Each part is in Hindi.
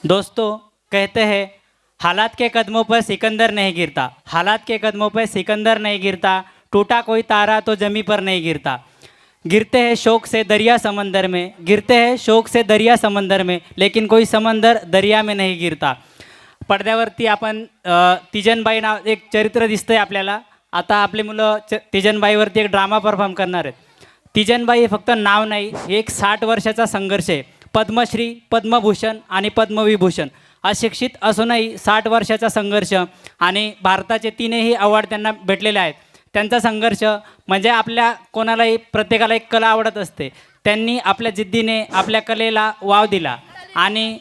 दोस्तों, कहते हैं हालात के कदमों पर सिकंदर नहीं गिरता, हालात के कदमों पर सिकंदर नहीं गिरता, टूटा कोई तारा तो जमी पर नहीं गिरता। गिरते हैं शौक से दरिया समंदर में, गिरते हैं शौक से दरिया समंदर में, लेकिन कोई समंदर दरिया में नाही गिरता। पडद्यावरती आपण तिजनबाई नाव एक चरित्र दिसतंय आपल्याला। आता आपले मुलं तिजनबाईवरती एक ड्रामा परफॉर्म करणार आहेत। तिजनबाई हे फक्त नाव नाही, हे एक 60 वर्षाचा संघर्ष आहे। पद्मश्री, पद्मभूषण आणि पद्मविभूषण अशिक्षित असूनही 60 वर्षाचा संघर्ष आणि भारताचे 3ही अवॉर्ड त्यांना भेटलेले आहेत। त्यांचा संघर्ष म्हणजे आपल्या कोणालाही प्रत्येकाला एक कला आवडत असते। त्यांनी आपल्या जिद्दीने आपल्या कलेला वाव दिला आणि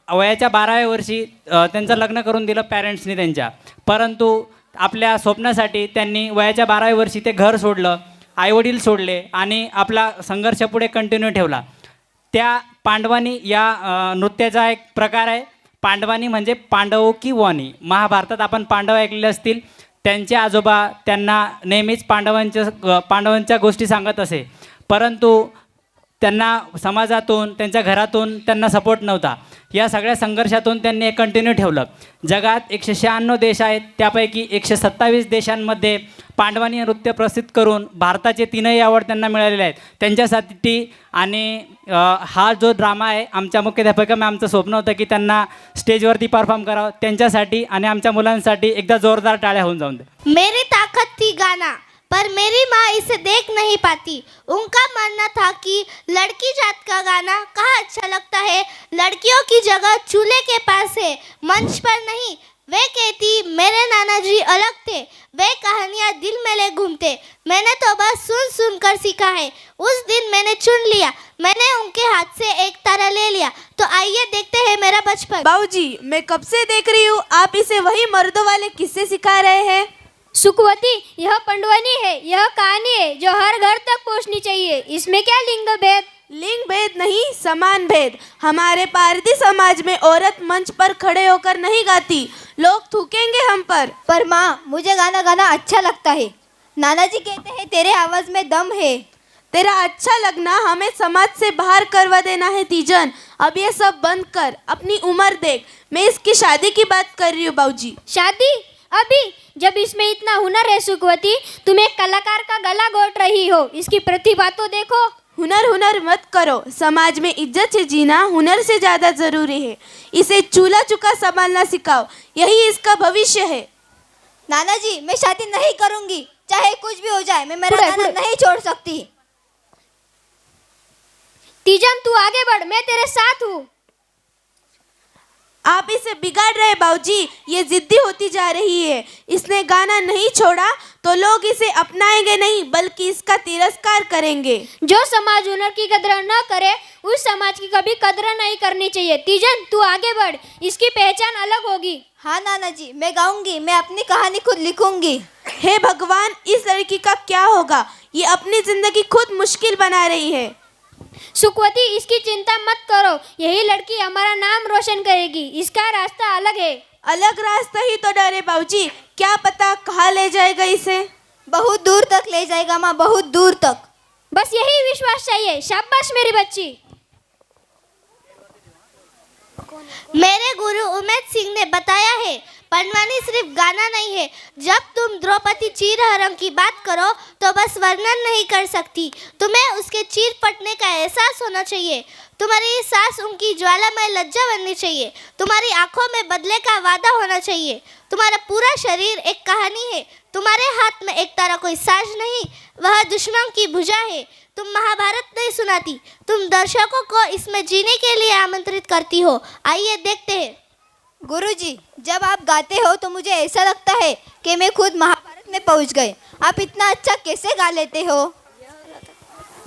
वयाच्या 12व्या वर्षी त्यांचं लग्न करून दिलं पॅरेंट्सनी त्यांच्या। परंतु आपल्या स्वप्नासाठी त्यांनी वयाच्या 12व्या वर्षी ते घर सोडलं, आईवडील सोडले आणि आपला संघर्ष पुढे कंटिन्यू ठेवला। त्या पांडवानी या नृत्याचा एक प्रकार आहे। पांडवानी म्हणजे पांडव की वाणी। महाभारतात आपण पांडव ऐकलेले असतील। त्यांचे आजोबा त्यांना नेहमीच पांडवांच्या गोष्टी सांगत असे, परंतु त्यांना समाजातून त्यांच्या घरातून त्यांना सपोर्ट नव्हता। या सगळ्या संघर्षातून त्यांनी एक कंटिन्यू ठेवलं। जगात 196 देश आहेत, त्यापैकी 127 देशांमध्ये पांडवानी नृत्य प्रसिद्ध करून भारताचे 3ही अवॉर्ड त्यांना मिळालेले आहेत त्यांच्यासाठी। आणि हा जो ड्रामा आहे आमच्या मुख्याध्यापक आमचं स्वप्न होतं की त्यांना स्टेजवरती परफॉर्म करावं। त्यांच्यासाठी आणि आमच्या मुलांसाठी एकदा जोरदार टाळ्या होऊन जाऊन दे। मेरी ताकत थी गाना, पर मेरी माँ इसे देख नहीं पाती। उनका मानना था कि लड़की जात का गाना कहाँ अच्छा लगता है, लड़कियों की जगह चूल्हे के पास है, मंच पर नहीं। वे कहती मेरे नाना जी अलग थे, वे कहानियाँ दिल में ले घूमते। मैंने तो बस सुन सुन कर सीखा है। उस दिन मैंने चुन लिया, मैंने उनके हाथ से एक तारा ले लिया। तो आइए देखते हैं मेरा बचपन। बाबूजी, मैं कब से देख रही हूँ आप इसे वही मर्दों वाले किस्से सिखा रहे हैं। सुखवती, यह पंडवानी है, यह कहानी है जो हर घर तक पहुंचनी चाहिए। इसमें क्या लिंग भेद? लिंग भेद नहीं, समान भेद। हमारे पारधी समाज में औरत मंच पर खड़े होकर नहीं गाती, लोग थूकेंगे हम पर माँ, मुझे गाना गाना अच्छा लगता है। नाना जी कहते हैं तेरे आवाज़ में दम है। तेरा अच्छा लगना हमें समाज से बाहर करवा देना है तीजन। अब ये सब बंद कर, अपनी उम्र देख। मैं इसकी शादी की बात कर रही हूँ बाबूजी। शादी? अभी? जब इसमें इतना हुनर है सुखवती, तुम एक कलाकार का गला घोट रही हो। इसकी प्रतिभा तो देखो। हुनर हुनर मत करो, समाज में इज्जत से जीना हुनर से ज़्यादा ज़रूरी है। इसे चूल्हा चुका संभालना सिखाओ, यही इसका भविष्य है। नाना जी, मैं शादी नहीं करूँगी, चाहे कुछ भी हो जाए। मैं मेरा गाना नहीं छोड़ सकती। तीजन, तू आगे बढ़, मैं तेरे साथ हूँ। आप इसे बिगाड़ रहे बाबूजी, ये जिद्दी होती जा रही है। इसने गाना नहीं छोड़ा तो लोग इसे अपनाएंगे नहीं, बल्कि इसका तिरस्कार करेंगे। जो समाज हुनर की कदर न करे, उस समाज की कभी कदर नहीं करनी चाहिए। तीजन, तू आगे बढ़, इसकी पहचान अलग होगी। हाँ नाना जी, मैं गाऊंगी, मैं अपनी कहानी खुद लिखूंगी। हे भगवान, इस लड़की का क्या होगा? ये अपनी जिंदगी खुद मुश्किल बना रही है। सुखवती, इसकी चिंता मत करो, यही लड़की हमारा नाम रोशन करेगी। इसका रास्ता अलग है। अलग रास्ता ही तो डरे बाबूजी, क्या पता कहाँ ले जाएगा इसे। बहुत दूर तक ले जाएगा माँ, बहुत दूर तक। बस यही विश्वास चाहिए। शाबाश मेरी बच्ची। मेरे गुरु उमेद सिंह ने बताया है, पंडवानी सिर्फ गाना नहीं है। जब तुम द्रौपदी चीरहरण की बात करो तो बस वर्णन नहीं कर सकती, तुम्हें उसके चीर फटने का एहसास होना चाहिए। तुम्हारी सांस उनकी ज्वालामय लज्जा बननी चाहिए। तुम्हारी आंखों में बदले का वादा होना चाहिए। तुम्हारा पूरा शरीर एक कहानी है। तुम्हारे हाथ में एक तारा कोई साज नहीं, वह दुश्मन की भुजा है। तुम महाभारत नहीं सुनाती, तुम दर्शकों को इसमें जीने के लिए आमंत्रित करती हो। आइए देखते हैं। गुरुजी, जब आप गाते हो तो मुझे ऐसा लगता है कि मैं खुद महाभारत में पहुंच गए। आप इतना अच्छा कैसे गा लेते हो?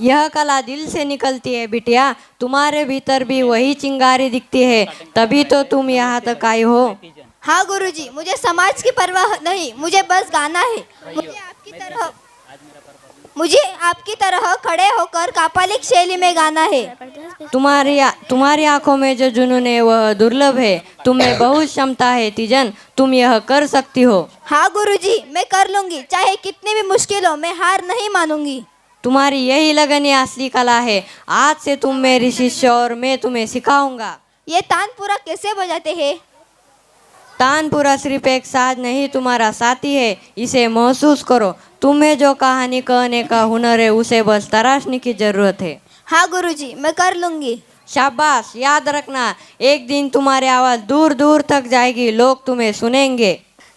यह कला दिल से निकलती है बिटिया, तुम्हारे भीतर भी वही चिंगारी दिखती है, तभी तो तुम यहाँ तक आई हो। हाँ गुरुजी, मुझे समाज की परवाह नहीं, मुझे बस गाना है। मुझे आपकी तरह खड़े होकर कापालिक शैली में गाना है। तुम्हारी आंखों में जो जुनून है वह दुर्लभ है। तुम्हें बहुत क्षमता है तीजन, तुम यह कर सकती हो। हाँ गुरुजी, मैं कर लूँगी, चाहे कितनी भी मुश्किल हो, मैं हार नहीं मानूंगी। तुम्हारी यही लगन ही असली कला है। आज से तुम मेरी शिष्य और मैं तुम्हें सिखाऊंगा। ये तानपुरा कैसे बजाते हैं? तानपुरा सिर्फ एक साज नहीं तुम्हारा साथी है, इसे महसूस करो। तुम्हें जो कहानी कहने का हुनर है उसे बस तराशने की जरूरत है। हाँ गुरुजी, मैं कर लूँगी। शाबाश, याद रखना एक दिन तुम्हारी आवाज दूर दूर तक जाएगी, लोग तुम्हें सुनेंगे।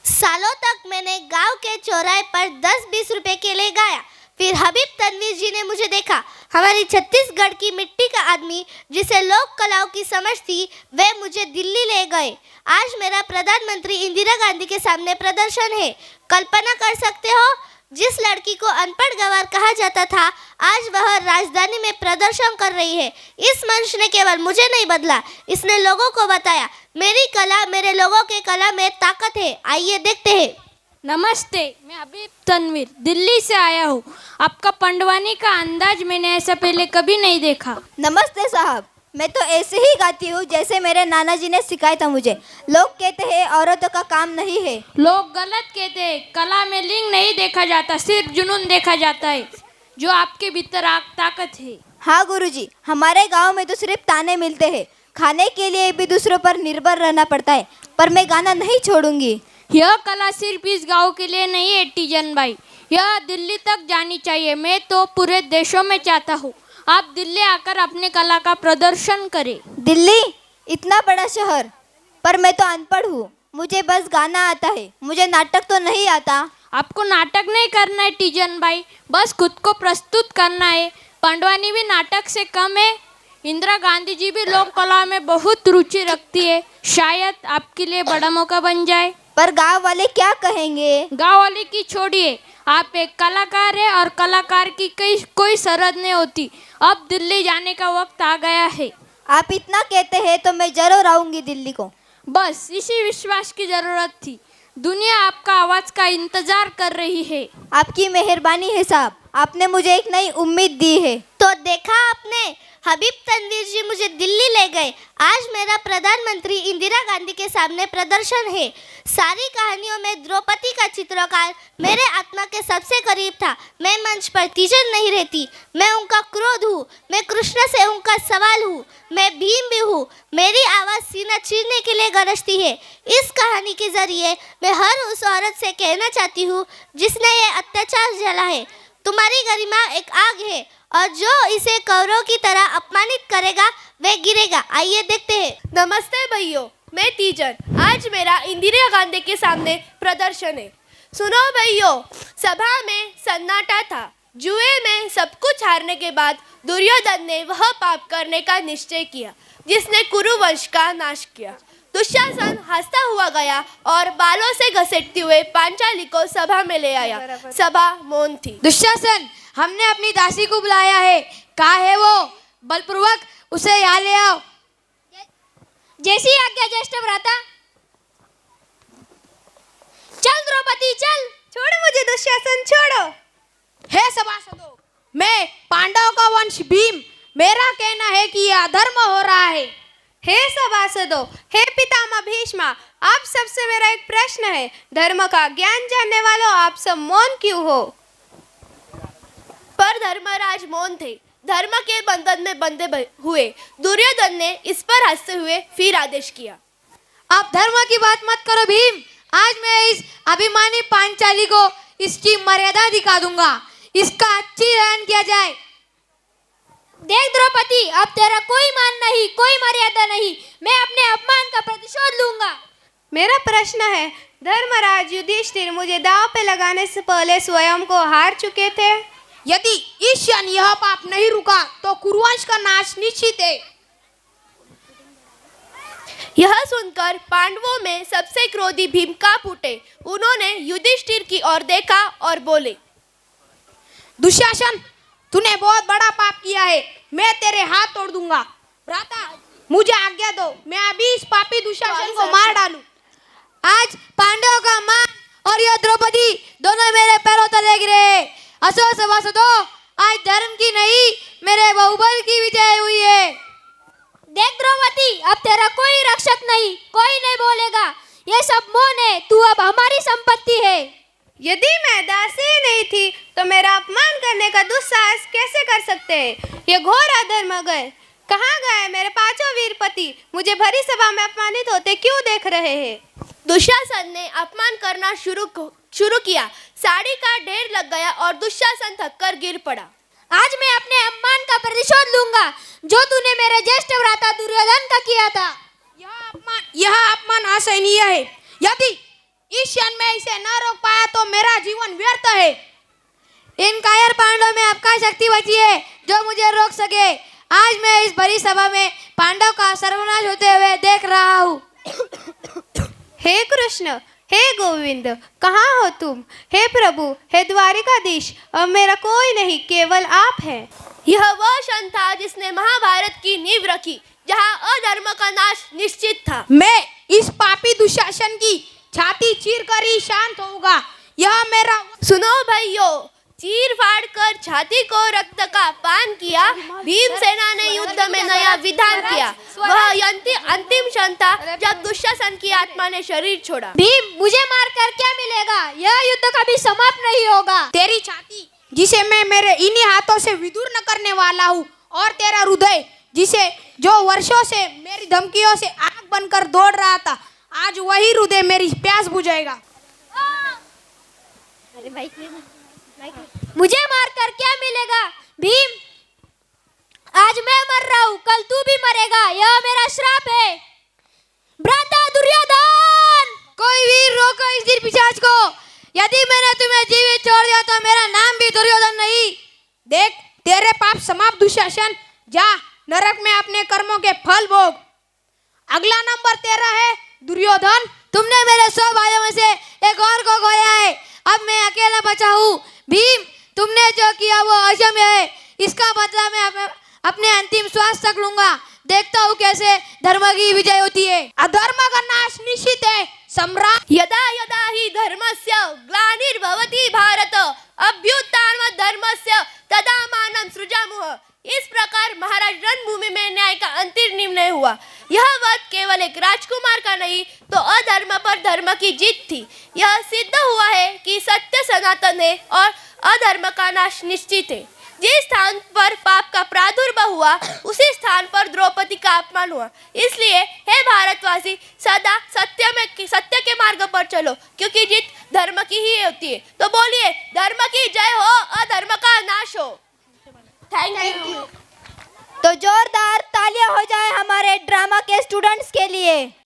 सालों तक मैंने गांव के चौराहे पर 10-20 रुपए के लिए गाया। फिर हबीब तनवीर जी ने मुझे देखा। हमारी छत्तीसगढ़ की मिट्टी का आदमी जिसे लोक कलाओं की समझ थी, वे मुझे दिल्ली ले गए। आज मेरा प्रधानमंत्री इंदिरा गांधी के सामने प्रदर्शन है। कल्पना कर सकते हो, जिस लड़की को अनपढ़ गंवार कहा जाता था, आज वह राजधानी में प्रदर्शन कर रही है। इस मंच ने केवल मुझे नहीं बदला, इसने लोगों को बताया मेरी कला, मेरे लोगों के कला में ताकत है। आइए देखते हैं। नमस्ते, मैं हबीब तनवीर दिल्ली से आया हूँ। आपका पंडवानी का अंदाज मैंने ऐसा पहले कभी नहीं देखा। नमस्ते साहब, मैं तो ऐसे ही गाती हूँ जैसे मेरे नाना जी ने सिखाया था मुझे। लोग कहते हैं औरतों का काम नहीं है। लोग गलत कहते हैं। कला में लिंग नहीं देखा जाता, सिर्फ जुनून देखा जाता है, जो आपके भीतर ताकत है। हाँ गुरुजी, हमारे गांव में तो सिर्फ ताने मिलते हैं। खाने के लिए भी दूसरों पर निर्भर रहना पड़ता है, पर मैं गाना नहीं छोड़ूंगी। यह कला सिर्फ इस गांव के लिए नहीं है टीजन भाई, यह दिल्ली तक जानी चाहिए। मैं तो पूरे देशों में चाहता हूँ आप दिल्ली आकर अपने कला का प्रदर्शन करें। दिल्ली इतना बड़ा शहर, पर मैं तो अनपढ़ हूँ। मुझे बस गाना आता है, मुझे नाटक तो नहीं आता। आपको नाटक नहीं करना है टीजन भाई, बस खुद को प्रस्तुत करना है। पंडवानी भी नाटक से कम है। इंदिरा गांधी जी भी लोक कला में बहुत रुचि रखती है। शायद आपके लिए बड़ा मौका बन जाए। पर गांव वाले क्या कहेंगे? गांव वाले की छोड़िए, आप एक कलाकार है और कलाकार की कोई सरहद नहीं होती। अब दिल्ली जाने का वक्त आ गया है। आप इतना कहते हैं तो मैं जरूर आऊंगी दिल्ली को। बस इसी विश्वास की जरूरत थी। दुनिया आपका आवाज का इंतजार कर रही है। आपकी मेहरबानी है साहब, आपने मुझे एक नई उम्मीद दी है। तो देखा आपने, हबीब तनवीर जी मुझे दिल्ली ले गए। आज मेरा प्रधानमंत्री इंदिरा गांधी के सामने प्रदर्शन है। सारी कहानियों में द्रौपदी का चित्रकार मेरे आत्मा के सबसे करीब था। मैं मंच पर तीजन नहीं रहती, मैं उनका क्रोध हूँ। मैं कृष्ण से उनका सवाल हूँ। मैं भीम भी हूँ। मेरी आवाज़ सीना चीरने के लिए गरजती है। इस कहानी के जरिए मैं हर उस औरत से कहना चाहती हूँ जिसने ये अत्याचार झेला है, तुम्हारी गरिमा एक आग है और जो इसे कौरों की तरह अपमानित करेगा वह गिरेगा। आइए देखते हैं। नमस्ते भैया, मैं तीजन। आज मेरा इंदिरा गांधी के सामने प्रदर्शन है। सुनो भैया, सभा में सन्नाटा था। जुए में सब कुछ हारने के बाद दुर्योधन ने वह पाप करने का निश्चय किया जिसने कुरु वंश का नाश किया। दुशासन हंसता हुआ गया और बालों से घसीटते हुए पांचाली को सभा में ले आया। सभा मौन थी। दुशासन, हमने अपनी दासी को बुलाया है। कहाँ है वो? बलपूर्वक उसे यहाँ ले आओ। जैसी आज्ञा ज्येष्ठ भ्राता। चल द्रौपदी चल। छोड़ो मुझे दुशासन, छोड़ो। हे सभासदों, मैं पांडवों का वंश भीम, मेरा कहना है कि यह अधर्म हो रहा है। हे सभासदों, हे पितामह भीष्मा, आप सबसे मेरा एक प्रश्न है। धर्म का ज्ञान जानने वालों, आप सब मौन क्यों हो? पर धर्मराज मौन थे। धर्म के बंधन में बंधे हुए दुर्योधन ने इस पर हंसते हुए फिर आदेश किया। आप धर्म की बात मत करो भीम। आज मैं इस अभिमानी पांचाली को इसकी मर्यादा दिखा दूंगा। इसका अच्छी रहन किया जाए। देख द्रौपदी, अब तेरा कोई मान नहीं, कोई मर्यादा नहीं। मैं अपने अपमान का प्रतिशोध लूंगा। मेरा प्रश्न है, धर्मराज युधिष्ठिर मुझे दांव पे लगाने से पहले स्वयं को हार चुके थे। यदि इस क्षण यह पाप नहीं रुका तो कुरुवंश का नाश निश्चित है। यह सुनकर पांडवों में सबसे क्रोधी भीम कांप उठे। उन्होंने युधिष्ठिर की ओर देखा और बोले, दुशासन, तूने बहुत बड़ा पाप किया है। मैं तेरे हाथ तोड़ दूंगा। भ्राता, मुझे आज्ञा दो, मैं अभी इस पापी दुशासन को मार डालूं। आज पांडवों का मान और यह द्रौपदी दोनों मेरे पैरों तले गिरे। असो सभासदों, आज धर्म की नहीं, मेरे बहुबल की विजय हुई है। देख द्रौपदी, अब तेरा कोई रक्षक नहीं, कोई नहीं बोलेगा। ये सब मौन है। तू अब हमारी संपत्ति है। यदि मैं दासी नहीं थी तो मेरा अपमान करने का दुस्साहस कैसे कर सकते हैं? ये घोर अधर्म है। कहाँ गए मेरे पांचों वीरपति? मुझे भरी सभा में अपमानित होते क्यों देख रहे हैं? दुशासन ने अपमान करना शुरू किया। साड़ी का ढेर लग गया और दुशासन थककर गिर पड़ा। आज मैं अपने अपमान का प्रतिशोध लूंगा जो तूने मेरे ज्येष्ठ भ्राता दुर्योधन का किया था। यह अपमान असहनीय है। यदि इस क्षण में इसे न रोक पाया तो मेरा जीवन व्यर्थ है। इन कायर पांडवों में आपका शक्ति बची है जो मुझे रोक सके। आज मैं इस भरी सभा में पांडव का सर्वनाश होते हुए देख रहा हूँ। हे कृष्ण, हे गोविंद, कहाँ हो तुम? हे प्रभु, हे द्वारिकाधीश, अब मेरा कोई नहीं, केवल आप हैं। यह वह क्षण था जिसने महाभारत की नींव रखी, जहाँ अधर्म का नाश निश्चित था। मैं इस पापी दुशासन की छाती चीर कर ही शांत होऊंगा। यह मेरा सुनो भाइयों, चीर फाड़ कर छाती को रक्त का पान किया। भीमसेना ने युद्ध में नया विधान किया। वह अंतिम क्षण था जब दुशासन की आत्मा ने शरीर छोड़ा। भीम, मुझे मारकर क्या मिलेगा? यह युद्ध कभी समाप्त नहीं होगा। तेरी छाती जिसे मैं मेरे इन्हीं हाथों से विदूर्ण करने वाला हूँ, और तेरा हृदय जिसे जो वर्षों से मेरी धमकियों से आग बनकर दौड़ रहा था, आज वही हृदय मेरी प्यास बुझाएगा। मुझे मारकर क्या मिलेगा? भीम, आज मैं मर रहा हूँ, कल तू भी मरेगा। यह मेरा श्राप है। भ्राता दुर्योधन, कोई वीर रोको इस पिशाच को। यदि मैंने तुम्हें जीवित छोड़ दिया तो मेरा नाम भी दुर्योधन नहीं। देख, तेरे पाप समाप्त दुशासन। जा नरक में अपने कर्मों के फल भोग। अगला नंबर तेरा है दुर्योधन। तुमने मेरे 100 भाइयों में से एक और को खोया है। अब मैं अकेला बचा हूँ। भीम, तुमने जो किया वो अक्षम्य है। इसका बदला मैं अपने अंतिम श्वास तक लूंगा। देखता हूँ कैसे धर्म की विजय होती है। अधर्म का नाश निश्चित है सम्राट। यदा यदा हि धर्मस्य ग्लानिर्भवति भारत, अभ्युत्थानं धर्मस्य तदात्मानं सृजामः। इस प्रकार महाराज रणभूमि में न्याय का अंतिम निर्णय हुआ। यह वध केवल एक राजकुमार का नहीं तो अधर्म पर धर्म की जीत थी। यह सिद्ध हुआ है कि सत्य सनातन है और अधर्म का नाश निश्चित है। जिस स्थान पर पाप का प्रादुर्भाव हुआ उसी स्थान पर द्रौपदी का अपमान हुआ। इसलिए हे भारतवासी, सदा सत्य के मार्ग पर चलो, क्योंकि जीत धर्म की ही होती है। तो बोलिए, धर्म की जय हो, अधर्म का नाश हो। Thank you. तो जोरदार तालियां हो जाए हमारे ड्रामा के स्टूडेंट्स के लिए।